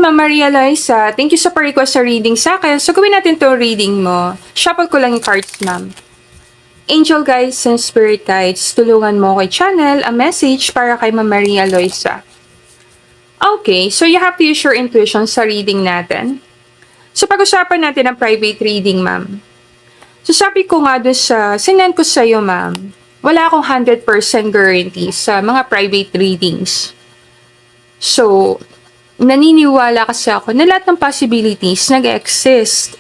Ma'am Maria Liza. Thank you sa pa-request sa reading sa akin. So, gawin natin to reading mo. Shuffle ko lang yung cards, ma'am. Angel guides and spirit guides, tulungan mo kay channel a message para kay Ma'am Maria Liza. Okay, so you have to use your intuition sa reading natin. So, pag-usapan natin ang private reading, ma'am. So, sabi ko nga dun sa sinend ko sa'yo, ma'am, wala akong 100% guarantee sa mga private readings. So, naniniwala kasi ako na lahat ng possibilities nag-exist.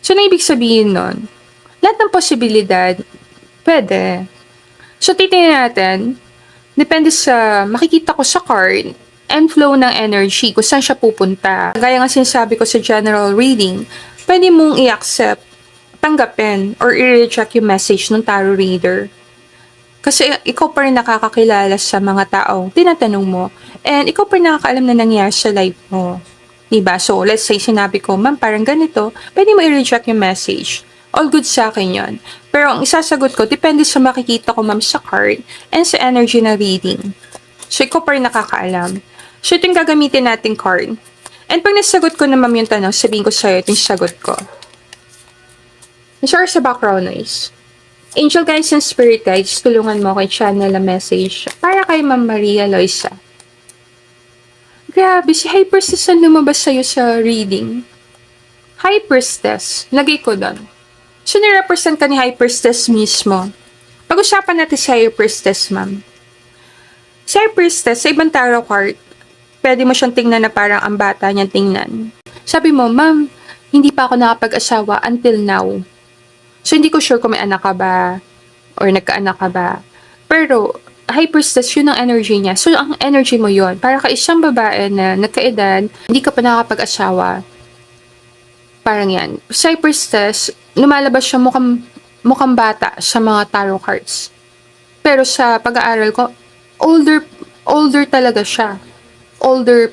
So, na ibig sabihin nun, lahat ng posibilidad, pwede. So, titingnan natin, depende sa makikita ko sa card and flow ng energy kung saan siya pupunta. Gaya nga sinasabi ko sa general reading, pwede mong i-accept, tanggapin, or i-reject yung message ng tarot reader. Kasi ikaw pa rin nakakakilala sa mga taong tinatanong mo. And ikaw pa rin nakakaalam na nangyari sa life mo. Diba? So, let's say sinabi ko, ma'am, parang ganito, pwede mo i-reject yung message. All good sa akin yon. Pero ang isasagot ko, depende sa makikita ko, ma'am, sa card and sa energy na reading. So, ikaw pa rin nakakaalam. So, ito yung gagamitin nating card. And pag nasagot ko na, ma'am, yung tanong, sabihin ko sa'yo, ito yung sagot ko. Sorry sa background noise. Angel guides and spirit guides, tulungan mo kay channel na message para kay Ma'am Maria Liza. Grabe, si High Priestess ang lumabas sa'yo sa reading. High Priestess, lagay ko doon. So, nirepresent ka ni High Priestess mismo. Pag-usapan natin si High Priestess, ma'am. Si High Priestess, sa ibang tarot card, pwede mo siyang tingnan na parang ang bata niyang tingnan. Sabi mo, ma'am, hindi pa ako nakapag-asawa until now. So, hindi ko sure kung may anak ka ba or nagkaanak ka ba. Pero, High Priestess, yun ang energy niya. So, ang energy mo yun. Para ka isang babae na nagkaedad, hindi ka pa nakapag-asawa. Parang yan. Sa High Priestess, lumalabas siya mukhang bata sa mga tarot cards. Pero sa pag-aaral ko, older talaga siya. Older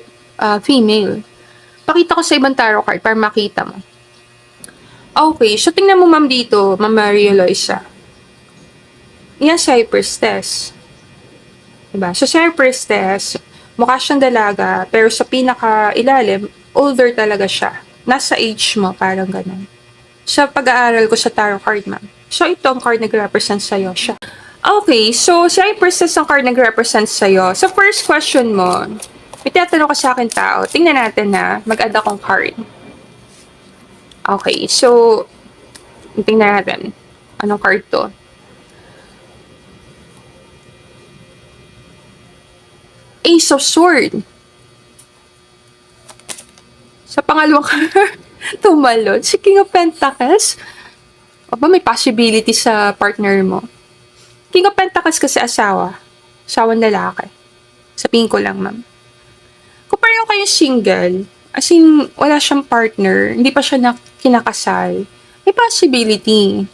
female. Pakita ko sa ibang tarot card para makita mo. Okay, so tingnan mo, ma'am, dito, Ma'am Maria Liza. Yan si High Priestess. Diba? So, si High Priestess, mukha siyang dalaga, pero sa pinaka-ilalim, older talaga siya. Nasa age mo, parang ganun. Sa pag-aaral ko sa tarot card, ma'am. So, ito ang card nag-represent sa'yo siya. Okay, so si High Priestess ang card nag-represent sa'yo. Sa first question mo, may tinatanong ka sa akin tao. Tingnan natin na mag-add akong card. Okay, so, tingnan natin. Anong card to? Ace of Swords. Sa pangalawang card, tumalon. Si King of Pentacles. Aba, may possibility sa partner mo. King of Pentacles kasi asawa. Asawang lalaki. Sabihin ko lang, ma'am. Kung pareho kayong single, as in, wala siyang partner, hindi pa siya kinakasal, may possibility.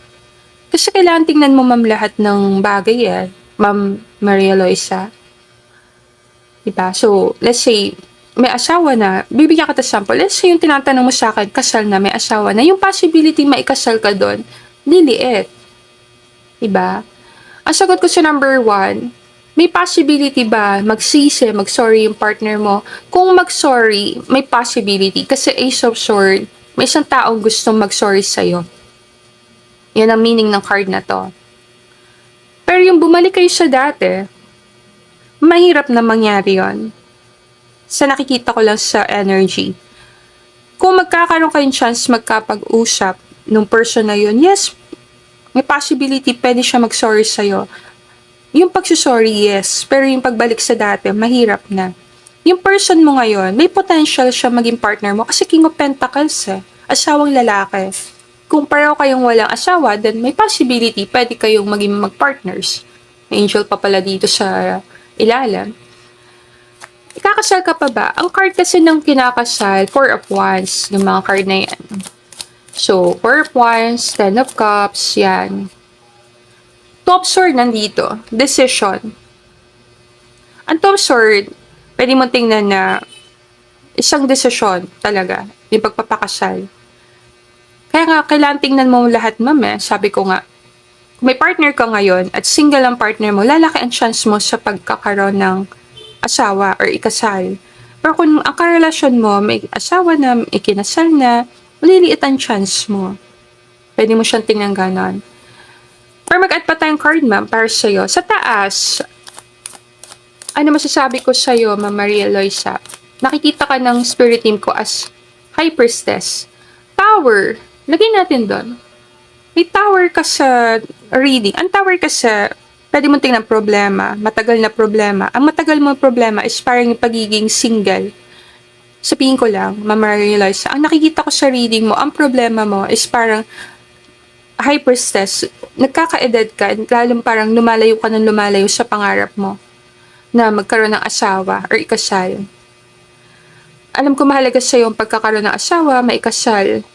Kasi kailangan tingnan mo, ma'am, lahat ng bagay Ma'am Maria Liza. Diba? So, let's say, may asawa na, bibigyan ka ta sample. Let's say, yung tinatanong mo sa akin, kasal na, may asawa na, yung possibility maikasal ka doon, liliit. Diba? Ang sagot ko sa number 1, may possibility ba magsisi, mag-sorry yung partner mo? Kung mag-sorry, may possibility. Kasi Ace of Swords, may isang taong gustong mag-sorry sa'yo. Yan ang meaning ng card na to. Pero yung bumalik kayo sa dati, mahirap na mangyari yon. Sa nakikita ko lang sa energy. Kung magkakaroon kayong chance magkapag-usap nung person na yun, yes, may possibility pwede siya mag-sorry sa'yo. Yung pagsusorry, yes. Pero yung pagbalik sa dati, mahirap na. Yung person mo ngayon, may potential siya maging partner mo kasi King of Pentacles asawang lalaki. Kung pareho kayong walang asawa, then may possibility pwede kayong maging mag-partners. Angel pa pala dito sa ilalim. Ikakasal ka pa ba? Ang card kasi ng kinakasal, 4 of Wands, yung mga card na yan. So, 4 of Wands, 10 of Cups, yan. Top Sword nandito, decision. Ang Top Sword, pwede mo tingnan na isang desisyon talaga, yung pagpapakasal. Kaya nga, kailangan tingnan mo lahat, ma'am. Sabi ko nga, kung may partner ka ngayon at single ang partner mo, lalaki ang chance mo sa pagkakaroon ng asawa or ikasal. Pero kung ang karelasyon mo, may asawa na, may kinasal na, maliliit ang chance mo. Pwede mo siyang tingnan ganon. Pero mag-add pa tayong card, ma'am, para sa'yo. Sa taas, ano masasabi ko sa'yo, Ma'am Maria Eloisa? Nakikita ka ng spirit team ko as High Priestess. Tower, lagay natin doon. May tower ka sa reading. Ang tower ka sa, pwede mong tingnan problema, matagal na problema. Ang matagal mo problema is parang yung pagiging single. Sabihin ko lang, Ma'am Maria Eloisa, ang nakikita ko sa reading mo, ang problema mo is parang High Priestess, nagkakaedad ka, lalong parang lumalayo ka ng lumalayo sa pangarap mo na magkaroon ng asawa or ikasal. Alam ko mahalaga sa iyo ang pagkakaroon ng asawa, maikasal.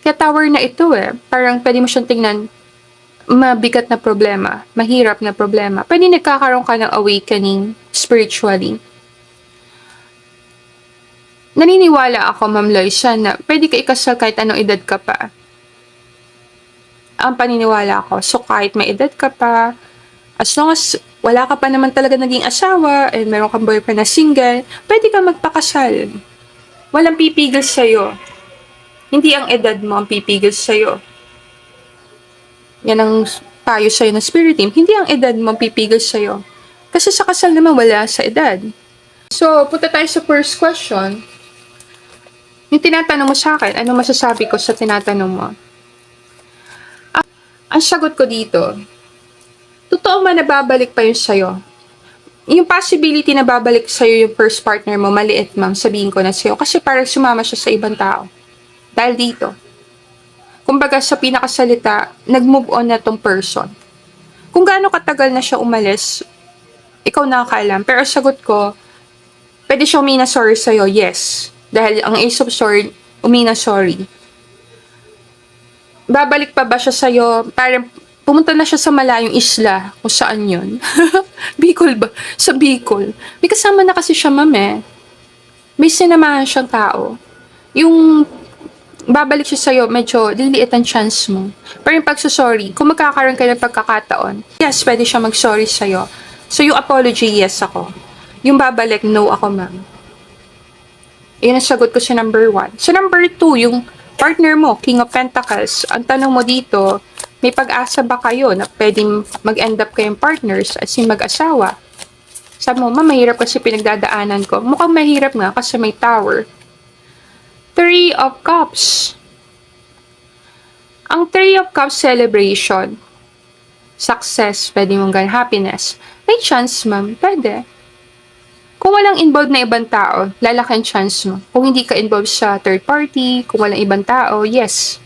Kaya tower na ito parang pwede mo siyang tingnan, mabigat na problema, mahirap na problema. Pwede nagkakaroon ka ng awakening spiritually. Naniniwala ako, Ma'am Loisa, na pwede ka ikasal kahit anong edad ka pa. Ang paniniwala ko. So, kahit may edad ka pa, as long as wala ka pa naman talaga naging asawa, and meron kang boyfriend na single, pwede ka magpakasal. Walang pipigil sa'yo. Hindi ang edad mo ang pipigil sa'yo. Yan ang payo sa'yo ng spirit team. Hindi ang edad mo ang pipigil sa'yo. Kasi sa kasal naman, wala sa edad. So, punta tayo sa first question. Yung tinatanong mo sa akin, ano masasabi ko sa tinatanong mo? Ang sagot ko dito, totoo man na babalik pa yun sa'yo. Yung possibility na babalik sa'yo yung first partner mo, maliit, ma'am, sabihin ko na sa'yo. Kasi parang sumama siya sa ibang tao. Dahil dito. Kumbaga sa pinakasalita, nag-move on na tong person. Kung gaano katagal na siya umalis, ikaw nakakaalam. Pero sagot ko, pwede siya umina sorry sa'yo, yes. Dahil ang Ace of Swords, umina sorry. Babalik pa ba siya sa'yo? Parang pumunta na siya sa malayong isla, kung saan yun. Bicol ba? Sa Bicol. May kasama na kasi siya, ma'am May sinamahan siyang tao. Yung babalik siya sa'yo, medyo liliit ang chance mo. Pero yung pagsasorry, kung magkakaroon kayo ng pagkakataon, yes, pwede siya mag-sorry sa'yo. So yung apology, yes ako. Yung babalik, no ako, ma'am. Yun ang sagot ko sa number 1. Sa number 2, yung partner mo, King of Pentacles. Ang tanong mo dito, may pag-asa ba kayo na pwedeng mag-end up kayong partners at mag-asawa? Sabi mo, ma'am, mahirap kasi pinagdadaanan ko. Mukhang mahirap nga kasi may tower. 3 of Cups. Ang 3 of Cups celebration, success, pwede mong gan happiness. May chance, ma'am, pwede. Kung walang involved na ibang tao, lalaki ang chance mo. Kung hindi ka involved sa third party, kung walang ibang tao, yes.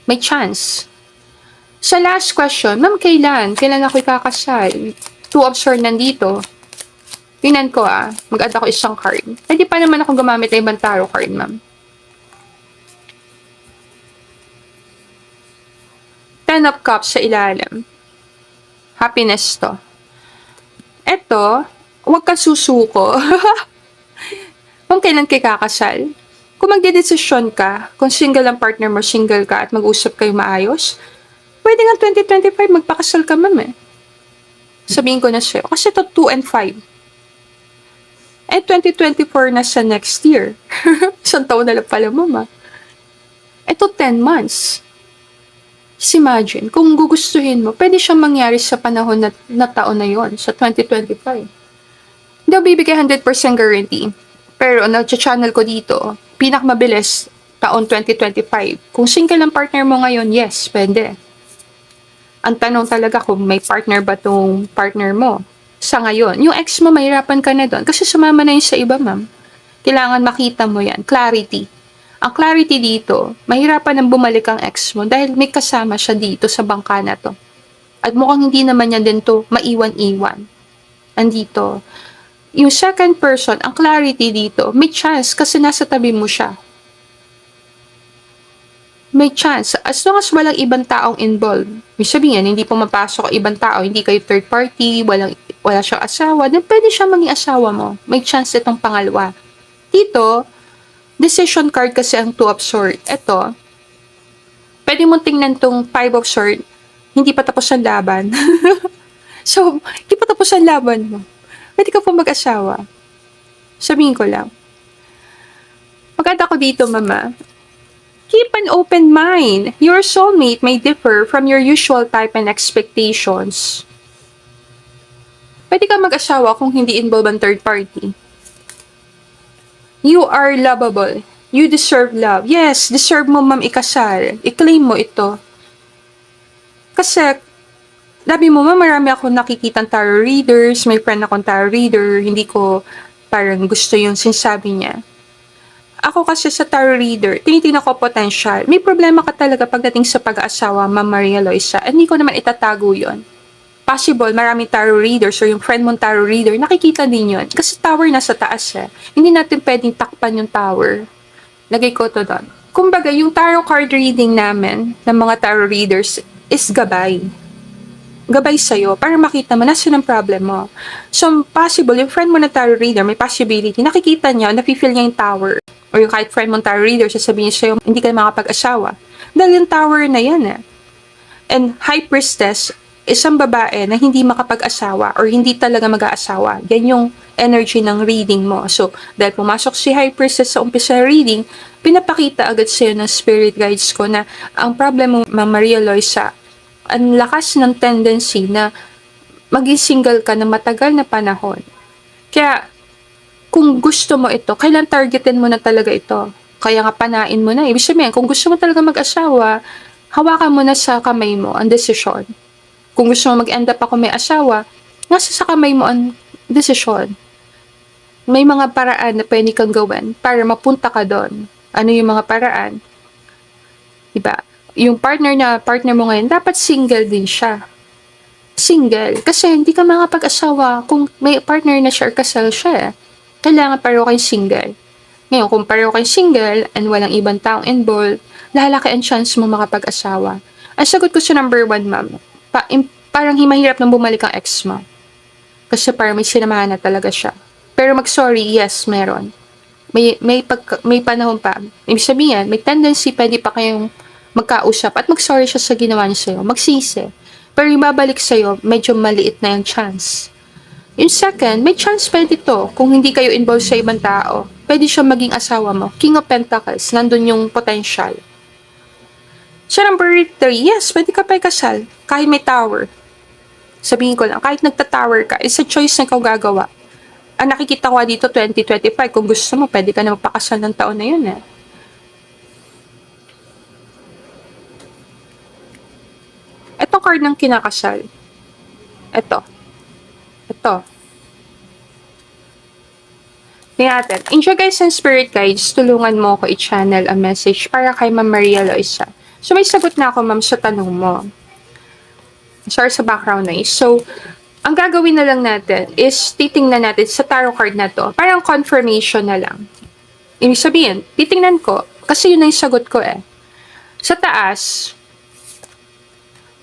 May chance. Sa last question, ma'am, kailan? Kailan ako ikakasal? 2 of Swords nandito. Tingnan ko mag-add ako isang card. Pwede pa naman ako gumamit ng ibang tarot card, ma'am. 10 of Cups sa ilalim. Happiness to. Eto, huwag ka susuko. Kung kailan kayo kakasal. Kung magdedesisyon ka, kung single ang partner mo, single ka, at mag-usap kayo maayos, pwede nga 2025 magpakasal ka, ma'am Sabihin ko na sa'yo. Kasi ito 2 and 5. Eh, 2024 na sa next year. Isang taon na lang pala, mama. Ito 10 months. Just imagine, kung gugustuhin mo, pwede siyang mangyari sa panahon na taon na yon sa 2025. Hindi ako bibigay 100% guarantee. Pero na-channel ko dito, pinakamabilis, taon 2025. Kung single ang partner mo ngayon, yes, pwede. Ang tanong talaga kung may partner ba tong partner mo sa ngayon. Yung ex mo, mahirapan ka na doon kasi sumama na yun sa iba, ma'am. Kailangan makita mo yan. Clarity. Ang clarity dito, mahirapan nang bumalik ang ex mo dahil may kasama siya dito sa bangka na to. At mukhang hindi naman niya din to maiwan-iwan. Andito. Yung second person, ang clarity dito, may chance kasi nasa tabi mo siya. May chance. As long as walang ibang taong involved. May sabihin, hindi pumapasok ang ibang tao, hindi kayo third party, wala siyang asawa, then pwede siya maging asawa mo. May chance itong pangalawa. Dito, decision card kasi ang 2 of Swords. Ito, pwede mo tingnan tong 5 of Swords, hindi pa tapos ang laban. So, hindi pa tapos ang laban mo. Pwede ka po mag-asawa. Sabihin ko lang. Maganda ko dito, mama. Keep an open mind. Your soulmate may differ from your usual type and expectations. Pwede ka mag-asawa kung hindi involved ang third party. You are lovable. You deserve love. Yes, deserve mo, ma'am, ikasal. I-claim mo ito. Kasi, sabi mo, ma'am, marami ako nakikitang tarot readers. May friend akong tarot reader. Hindi ko parang gusto yung sinasabi niya. Ako kasi sa tarot reader, tinitingnan ko potential. May problema ka talaga pagdating sa pag-aasawa, Ma'am Maria Loisa. Hindi ko naman itatago yon. Possible, maraming tarot readers or yung friend mong tarot reader, nakikita din yun. Kasi tower nasa taas eh. Hindi natin pwedeng takpan yung tower. Lagay ko to doon. Kumbaga, yung tarot card reading namin, ng mga tarot readers, is gabay. Gabay sa'yo para makita mo nasa ng problem mo. So, possible, yung friend mo na tarot reader, may possibility, nakikita niya, nafe-feel niya yung tower. Or yung kahit friend mong tarot reader, sasabihin niya sa'yo, hindi ka makapag-asawa. Dahil yung tower na yan eh. And High Priestess, isang babae na hindi makapag-asawa or hindi talaga mag-aasawa. Yan yung energy ng reading mo. So, dahil pumasok si High Priestess sa umpisa reading, pinapakita agad sa'yo ng spirit guides ko na ang problem mo, Ma'am Maria Loisa, ang lakas ng tendency na maging single ka na matagal na panahon. Kaya, kung gusto mo ito, kailan targetin mo na talaga ito? Kaya nga panain mo na. Ibig sabihin, kung gusto mo talaga mag-asawa, hawakan mo na sa kamay mo ang desisyon. Kung gusto mo mag-end up ako may asawa, nasa sa kamay mo ang desisyon. May mga paraan na pwede kang gawin para mapunta ka doon. Ano yung mga paraan? Diba? Yung partner mo ngayon, dapat single din siya. Single. Kasi hindi ka makapag-asawa kung may partner na siya or kasal siya. Kailangan pareho kayong single. Ngayon, kung pareho kayong single and walang ibang taong involved, lalaki ang chance mo makapag-asawa. Ang sagot ko sa number 1, ma'am, parang mahirap nang bumalik ang ex mo. Kasi parang may sinamahan na talaga siya. Pero mag-sorry, yes, meron. May panahon pa. Ibig sabihin, may tendency pwede pa kayong magkausap at mag-sorry siya sa ginawa niya sa'yo. Magsisi. Pero yung babalik sa'yo, medyo maliit na yung chance. Yung second, may chance pwede to. Kung hindi kayo involved sa ibang tao, pwede siya maging asawa mo. King of Pentacles, nandun yung potential. Sa number 3, yes, pwede ka pa ikasal. Kahit may tower. Sabihin ko lang, kahit nagta-tower ka, it's a choice na ikaw gagawa. Ang nakikita ko dito, 2025, kung gusto mo, pwede ka na magpakasal ng taon na yun eh. Ito card ng kinakasal. Ito. Tingnan natin. Enjoy guys and spirit guides, tulungan mo ako i-channel a message para kay Ma'am Maria Loisa. So, may sagot na ako, ma'am, sa tanong mo. Sorry sa background noise. So, ang gagawin na lang natin is titingnan natin sa tarot card na to. Parang confirmation na lang. Ibig sabihin, titingnan ko, kasi yun na yung sagot ko eh. Sa taas,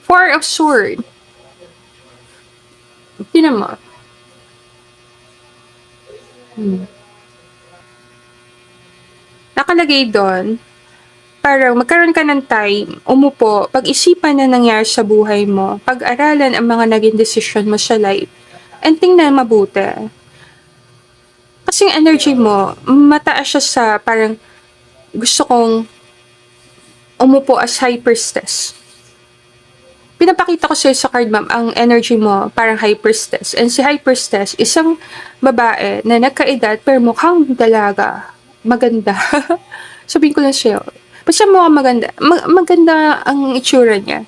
4 of Swords. Tingnan mo. Nakalagay doon, parang magkaroon ka ng time, umupo, pag-isipan na nangyari sa buhay mo, pag-aralan ang mga naging desisyon mo sa life, and tingnan mabuti. Kasi yung energy mo, mataas siya sa parang gusto kong umupo as High Priestess. Pinapakita ko sa'yo sa card, ma'am, ang energy mo parang High Priestess. And si High Priestess, isang babae na nagkaedad pero mukhang dalaga. Maganda. Sabihin ko lang sa'yo, basta mukhang maganda. Maganda ang itsura niya.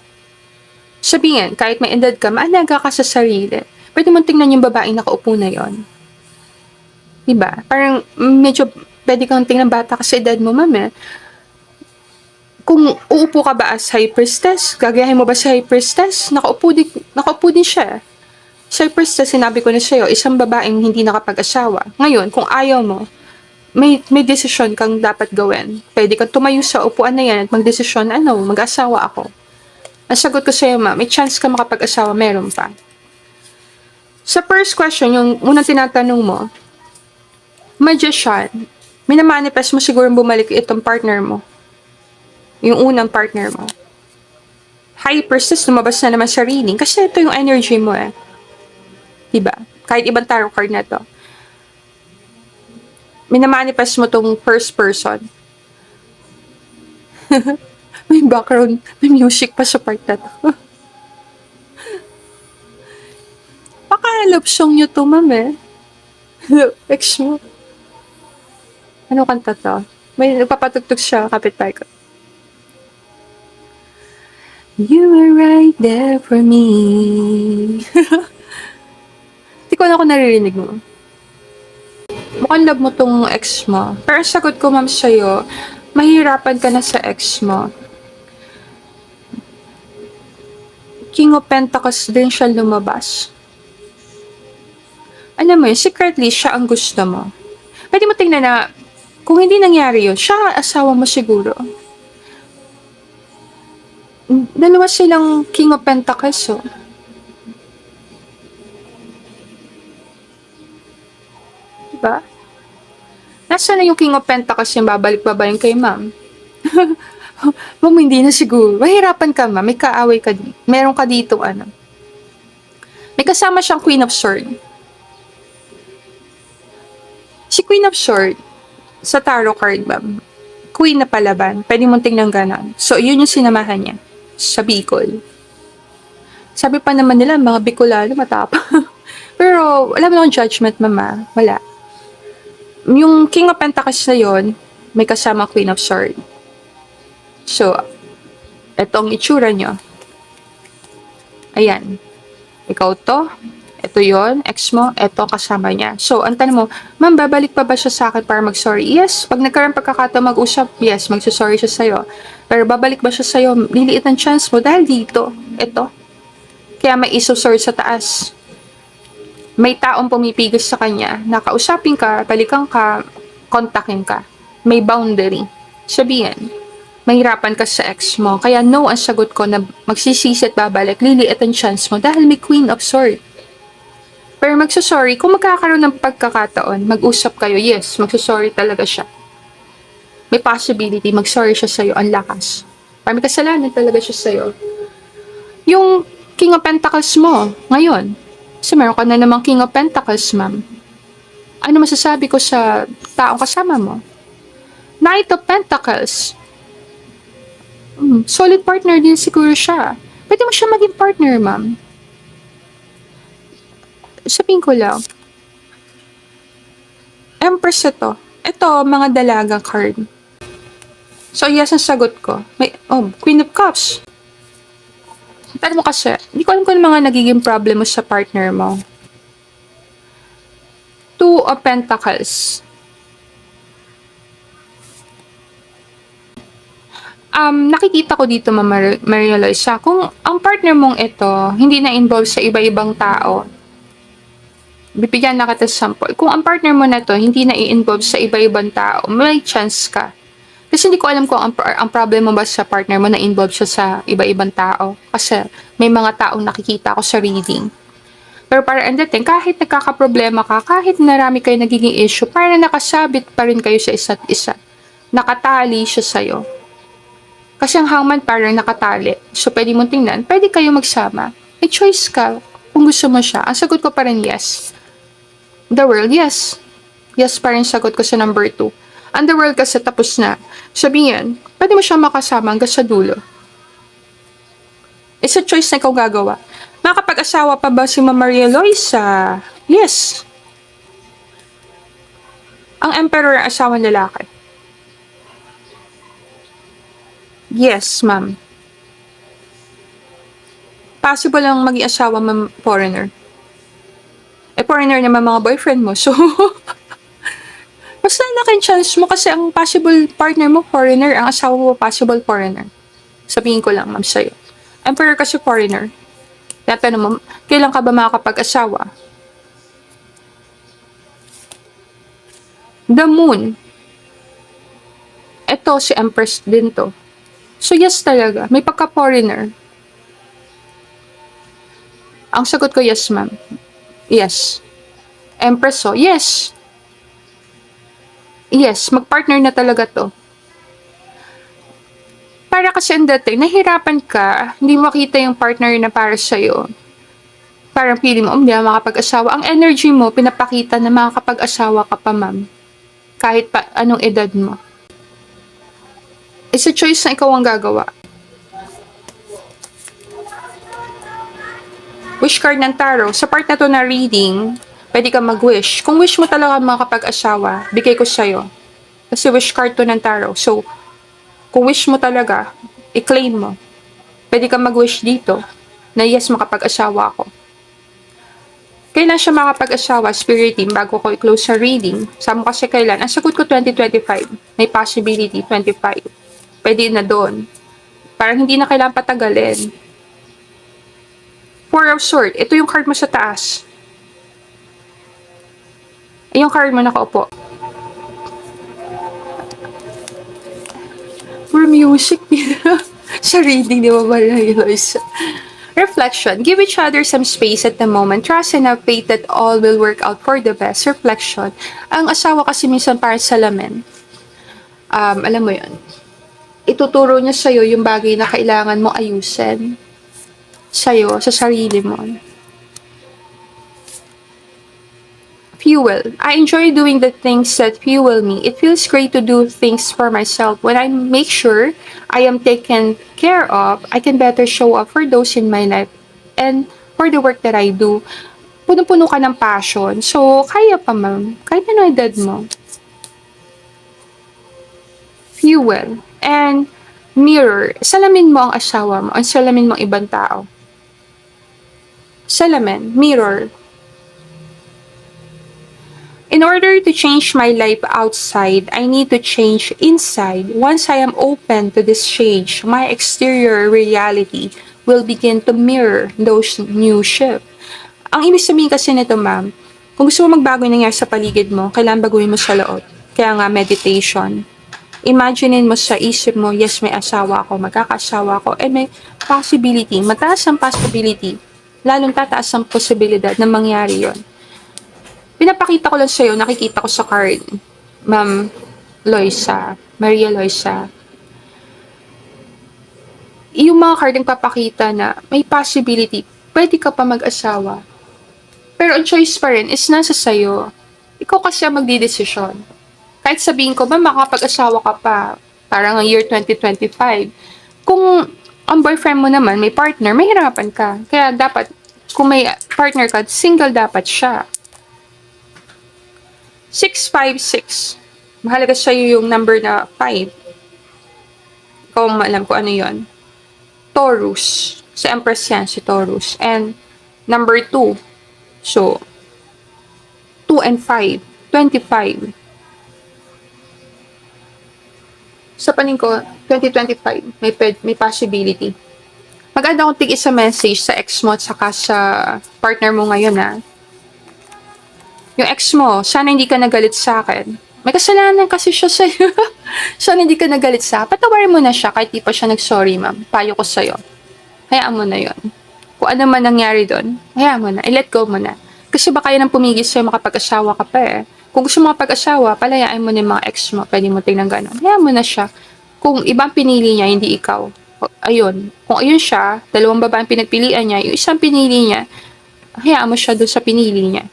Sabihin, kahit may edad ka, maalaga ka sa sarili. Pwede mong tingnan yung babaeng nakaupo na yon. Diba? Parang medyo pwede kang tingnan bata ka sa edad mo, ma'am eh. Kung uupo ka ba as High Priestess, gagayahin mo ba sa High Priestess? Nakaupo din siya. Sa High Priestess, sinabi ko na sa'yo, isang babaeng hindi nakapag-asawa. Ngayon, kung ayaw mo, may desisyon kang dapat gawin. Pwede kang tumayo sa upuan na yan at magdesisyon, mag-asawa ako. Ang sagot ko sa'yo, ma'am, may chance ka makapag-asawa, meron pa. Sa first question, yung unang tinatanong mo, Magician, minamanifest mo siguro bumalik itong partner mo. Yung unang partner mo. High Priestess, lumabas na naman sa reading kasi ito yung energy mo eh. Diba? kahit ibang tarot card na to, minamanifest mo tong first person. May background, may music pa sa part na to. Baka love song nyo to, ma'am eh. Ex mo. Ano kanta to? May nagpapatugtog siya, kapitbahay ko. You were right there for me. Hindi ko alam kung naririnig mo. Mukhang love mo tong ex mo. Pero ang sagot ko, ma'am, sa'yo, mahirapan ka na sa ex mo. King of Pentacles din siya lumabas. Alam mo yun, secretly, siya ang gusto mo. Pwede mo tingnan na, kung hindi nangyari yun, siya ang asawa mo siguro. Dalawa silang King of Pentacles, oh. Diba? Nasaan na yung King of Pentacles yung babalik-babalik kay ma'am? Ma'am, hindi na siguro. Mahirapan ka, ma'am. May kaaway ka dito. Meron ka dito, ano. May kasama siyang Queen of Swords. Si Queen of Swords, sa tarot card, ma'am, Queen na palaban. Pwede mong tingnan ganon. So, yun yung sinamahan niya sa Bicol. Sabi pa naman nila, mga Bicolano, matapang. Pero, wala mo lang judgment, mama. Wala. Yung King of Pentacles na yun, may kasama Queen of Swords. So, etong itsura nyo. Ayan. Ikaw to. Ito yon, ex mo. Ito kasama niya. So, ang tanong mo, ma'am, babalik pa ba siya sa akin para mag-sorry? Yes. Pag nagkaroon pagkakataon mag-usap, yes, magsusorry siya sa'yo. Pero babalik ba siya sa'yo? Liliit ang chance mo dahil dito. Ito. Kaya may iso-sorry sa taas. May taong pumipigil sa kanya, nakausapin ka, balikan ka, kontakin ka. May boundary. Sabihin, mahirapan ka sa ex mo. Kaya no ang sagot ko na magsisisi at babalik, liliit ang chance mo dahil may Queen of Swords. Pero magsusorry, kung magkakaroon ng pagkakataon, mag-usap kayo, yes, magsusorry talaga siya. May possibility, mag-sorry siya sa'yo, ang lakas. Para may kasalanan talaga siya sa'yo. Yung King of Pentacles mo, ngayon, kasi meron ka na namang King of Pentacles, ma'am. Ano masasabi ko sa taong kasama mo? Knight of Pentacles. Solid partner din siguro siya. Pwede mo siya maging partner, ma'am. Sabihin ko lang. Empress ito. Ito, mga dalaga card. So, yes ang sagot ko. May, Queen of Cups. Pero mo kasi, hindi ko alam kung ano mga nagiging problem mo sa partner mo. Two of Pentacles. Nakikita ko dito, Mama Maria Loisa, kung ang partner mong ito, hindi na-involve sa iba-ibang tao, bibigyan na kita sample. Kung ang partner mo na to, hindi na-i-involve sa iba-ibang tao, may chance ka. Kasi hindi ko alam kung ang problem mo ba sa partner mo na involved siya sa iba-ibang tao. Kasi may mga taong nakikita ko sa reading. Pero para ang dating, kahit nagkakaproblema ka, kahit narami kayo nagiging issue, para nakasabit pa rin kayo sa isa't isa. Nakatali siya sa'yo. Kasi ang hangman parang nakatali. So pwede mong tingnan, pwede kayo magsama. May choice ka kung gusto mo siya. Ang sagot ko pa rin yes. The world, yes. Yes pa rin sagot ko sa number 2. Underworld kasi tapos na. Sabihin, pwede mo siya makasama hanggang sa dulo. It's a choice na ikaw gagawa. Makapag-asawa pa ba si Mama Maria Loisa? Yes. Ang Emperor ang asawang lalaki. Yes, ma'am. Possible lang maging asawa ma'am foreigner. Foreigner naman mga boyfriend mo. So, basta nakin chance mo kasi ang possible partner mo foreigner, ang asawa mo possible foreigner. Sabihin ko lang, ma'am, sa'yo. Emperor kasi foreigner. Tatanong mo, kailan ka ba makakapag-asawa? The moon. Ito, si Empress din to. So, yes talaga. May pagka-foreigner. Ang sagot ko, yes, ma'am. Yes. Empress, oh, yes. Yes, mag-partner na talaga to. Para kasi ang dating, nahirapan ka, hindi makita yung partner na para sa'yo. Parang feeling mo, hindi na makapag-asawa. Ang energy mo, pinapakita na makakapag-asawa ka pa, ma'am. Kahit pa anong edad mo. It's a choice na ikaw ang gagawa. Wish card ng tarot. Sa part na to na reading, pwede ka mag-wish. Kung wish mo talaga makapag-asawa, bigay ko sa'yo. Kasi wish card to ng tarot. So, kung wish mo talaga, i-claim mo. Pwede ka mag-wish dito na yes, makapag-asawa ako. Kailan siya makapag-asawa, spirit team, bago ko i-close sa reading? Sabi mo kasi kailan? Ang sagot ko 2025. May possibility, 25. Pwede na doon. Parang hindi na kailangan patagalin. Four of Swords. Ito yung card mo sa taas. Yung card mo nakaupo. For music, sa reading, di ba ba na yun? Reflection. Give each other some space at the moment. Trust and have faith that all will work out for the best. Reflection. Ang asawa kasi minsan parang salamin. Alam mo yun. Ituturo niya sa'yo yung bagay na kailangan mo ayusin. Sa'yo, sa sarili mo. Fuel. I enjoy doing the things that fuel me. It feels great to do things for myself. When I make sure I am taken care of, I can better show up for those in my life and for the work that I do. Puno-puno ka ng passion. So, kaya pa, ma'am. Kahit ano edad mo. Fuel. And mirror. Salamin mo ang asawa mo. Ang salamin mo ang ibang tao. Salamin. Mirror. In order to change my life outside, I need to change inside. Once I am open to this change, my exterior reality will begin to mirror those new shifts. Ang ibig sabihin kasi nito, ma'am, kung gusto mo magbago yung nangyari sa paligid mo, kailangan baguhin mo sa loob. Kaya nga, meditation. Imaginein mo sa isip mo, yes, may asawa ako, magkakasawa ako, and may possibility, mataas ang possibility, lalong tataas ang posibilidad na mangyari yon. Pinapakita ko lang sa'yo, nakikita ko sa card, Ma'am Loisa, Maria Loisa. Yung mga card ang papakita na may possibility, pwede ka pa mag-asawa. Pero ang choice pa rin is nasa sa'yo. Ikaw kasi ang magdidesisyon. Kahit sabihin ko, ma'am, makapag-asawa ka pa, parang ang year 2025. Kung ang boyfriend mo naman, may partner, may hirapan ka. Kaya dapat, kung may partner ka, single dapat siya. 656. Mahalaga sa'yo yung number na 5. Ikaw ang alam ko ano yon. Taurus. Sa Empress yan, si Taurus. And number 2. So, 2 and 5. 25. Sa panin ko, 2025. May possibility. Maganda kung tig-isa message sa ex mo at saka sa partner mo ngayon, ha. Yung ex mo, sana hindi ka nagalit sa akin. May kasalanan kasi siya sa'yo. Sana hindi ka nagalit sa akin. Patawarin mo na siya kahit di pa siya nag-sorry, ma'am. Payo ko sa'yo. Hayaan mo na yon. Kung ano man nangyari doon, hayaan mo na. I-let go mo na. Kasi baka yan ang pumigil sa'yo makapag-asawa ka pa eh. Kung gusto mo makapag-asawa, palayain mo na yung mga ex mo. Pwede mo tingnan gano'n. Hayaan mo na siya. Kung ibang pinili niya, hindi ikaw. Ayun. Kung ayun siya, dalawang babaeng pinagpilian niya, yung isang pinili niya, hayaan mo siya doon sa pinili niya.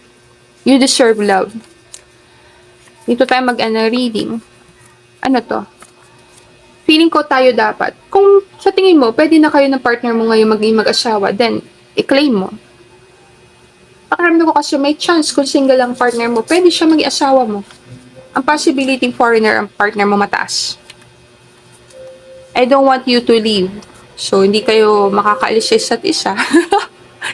You deserve love. Dito tayo reading. Ano to? Feeling ko tayo dapat. Kung sa tingin mo, pwede na kayo ng partner mo ngayon maging mag-asawa, then, i-claim mo. Pakiramdam ko kasi may chance kung single ang partner mo, pwede siya maging asawa mo. Ang possibility foreigner ang partner mo mataas. I don't want you to leave. So, hindi kayo makakaalis sa isa't isa.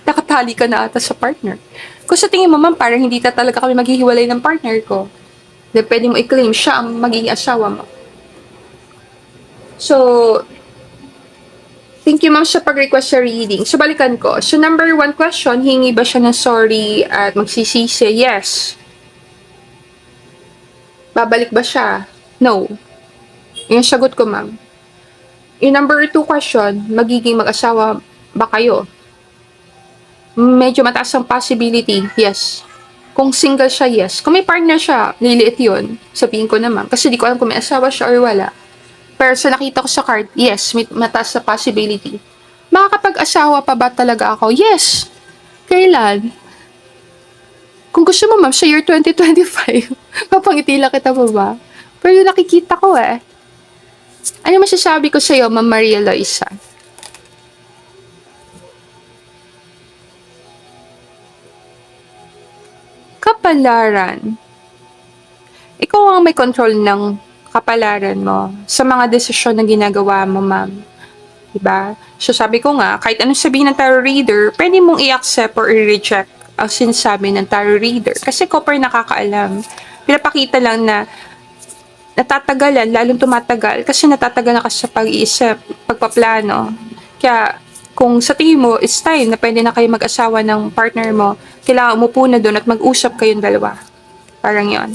Nakatali ka na ata sa partner. Kung sa tingin mo, ma'am, parang hindi talaga kami maghihiwalay ng partner ko, then pwede mo i-claim siya ang magiging asawa mo. So, thank you, ma'am, sa pag-request sa reading. So, balikan ko. So, number 1 question, hingi ba siya ng sorry at magsisisi? Yes. Babalik ba siya? No. Yung sagot ko, ma'am. Yung number 2 question, magiging mag-asawa ba kayo? Medyo mataas ang possibility, yes. Kung single siya, yes. Kung may partner siya, liliit yun. Sabihin ko naman. Kasi di ko alam kung may asawa siya or wala. Pero sa nakita ko sa card, yes, may mataas sa possibility. Makakapag-asawa pa ba talaga ako? Yes. Kailan? Kung gusto mo, ma'am, sa year 2025, papangiti lang kita pa ba? Pero yung nakikita ko eh. Ano masasabi ko sa'yo, Ma'am Maria Loisa? Kapalaran. Ikaw ang may control ng kapalaran mo sa mga desisyon na ginagawa mo, ma'am. Diba? So sabi ko nga, kahit anong sabihin ng tarot reader, pwede mong i-accept or i-reject ang sinasabi ng tarot reader. Kasi copper nakakaalam. Pinapakita lang na natatagalan, lalong tumatagal, kasi natatagal na kasi sa pag-iisip, pagpaplano. Kaya, kung sa tingin mo, it's time na pwede na kayo mag-asawa ng partner mo, kailangan umupo na doon at mag-usap kayong dalawa. Parang yon.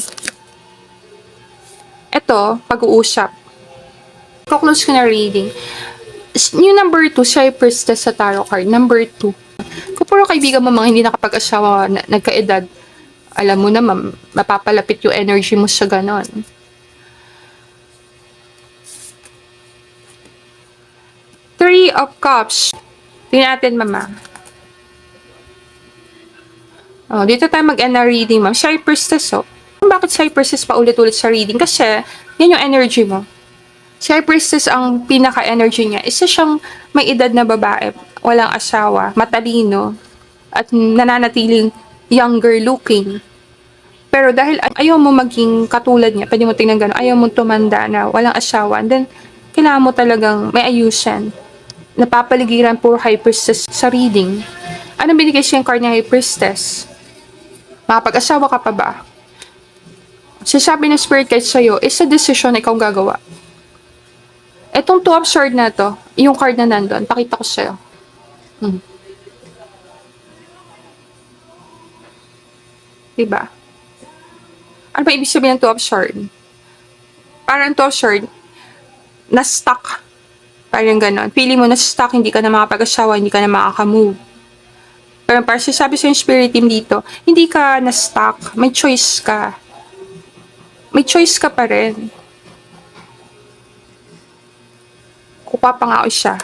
Ito, pag-uusap. Ko-close ko na reading. Yung number 2, siya yung priestess sa tarot card. Number 2. Kung puro kaibigan mo mga hindi nakapag-asawa, nagkaedad, alam mo na, mapapalapit yung energy mo sa ganon. Three of Cups. Tingnan natin, mama. Oh, dito tayo mag-end na reading, ma'am. Siya yung priestess, oh. Bakit siya yung priestess pa ulit-ulit sa reading? Kasi, yan yung energy mo. Si High Priestess, ang pinaka-energy niya, isa siyang may edad na babae, walang asawa, matalino, at nananatiling younger looking. Pero dahil ayaw mo maging katulad niya, pwede mo tingnan gano'n, ayaw mo tumanda na walang asawa, and then kailangan mo talagang may ayusan. Napapaligiran puro High Priestess sa reading. Anong binigay siyang card niya High Priestess? Makapag-asawa ka pa ba? Sasabi ng Spirit guide sa'yo, is a decision na ikaw gagawa. Etong Two of Swords na to, yung card na nandun, pakita ko sa'yo. Diba? Ano ba ibig sabihin ng Two of Swords? Parang Two of Swords, na-stuck. Parang ganon. Pili mo na-stuck, hindi ka na makapag-asawa, hindi ka na makaka-move. Pero parang sasabi sa yung spirit team dito, hindi ka na-stuck, may choice ka. May choice ka pa rin. Kupapangako siya.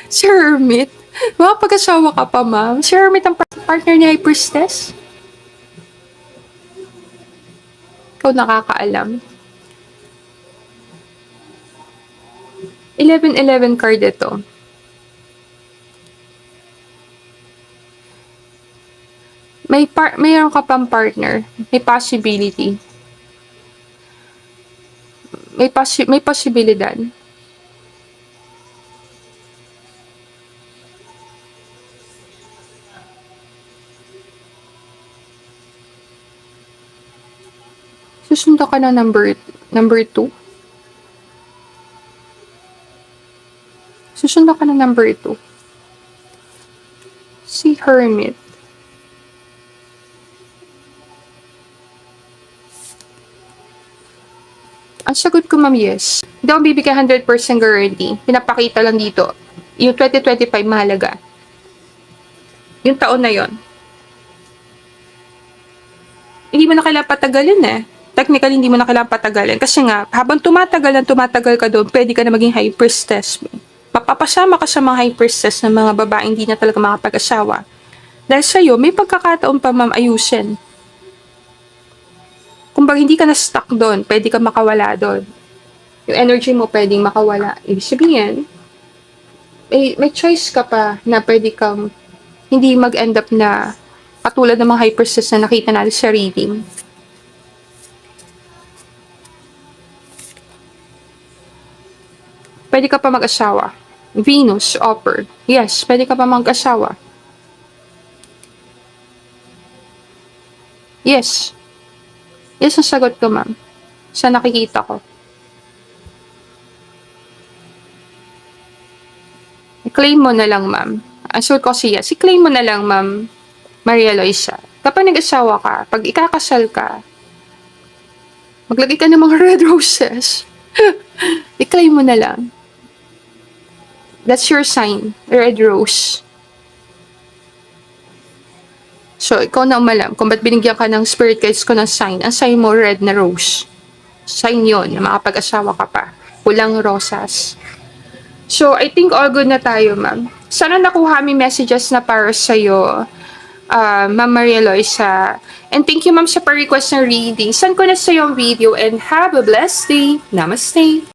Si Hermit. Makapag-asawa ka pa, ma'am. Si Hermit ang partner niya ay priestess. Ikaw nakakaalam. 11-11 card ito. Mayroon ka pang partner. May possibility. May posibilidad. Susunod ka na number 2. Susunod ka na number 2. Si Hermit. Ang sagot ko, ma'am, yes. Hindi ako bibigay 100% guarantee. Pinapakita lang dito. Yung 2025 mahalaga. Yung taon na yon. Hindi mo na kailangan patagalin eh. Technically, hindi mo na kailangan patagalin. Kasi nga, habang tumatagal ka doon, pwede ka na maging High Priestess. Mapapasama ka sa mga High Priestess ng mga babaeng hindi na talaga makapag-asawa. Dahil sa'yo, may pagkakataon pa, ma'am, ayusin. Kung bang hindi ka na stuck doon, pwede ka makawala doon. Yung energy mo pwedeng makawala. Ibig sabihin, may choice ka pa na pwede kang hindi mag-end up na katulad ng mga High Priestess na nakita natin sa reading. Pwede ka pa mag-asawa. Venus, offer. Yes, pwede ka pa mag-asawa. Yes. Yes, ang sagot ko, ma'am. Sa nakikita ko. I-claim mo na lang, ma'am. Ang sagot ko siya, i-claim mo na lang, ma'am Maria Loisa. Kapag nag-asawa ka, pag ikakasal ka, maglagay ka ng mga red roses. I-claim mo na lang. That's your sign, red rose. So, ikaw na umalam kung ba't binigyan ka ng spirit guides ko ng sign. Ang sign mo, red na rose. Sign yon na makapag-asawa ka pa. Pulang rosas. So, I think all good na tayo, ma'am. Sana nakuha mi messages na para sa'yo, Ma'am Maria Loisa. And thank you, ma'am, sa pa-request ng reading. Send ko na sa'yo ang video and have a blessed day. Namaste.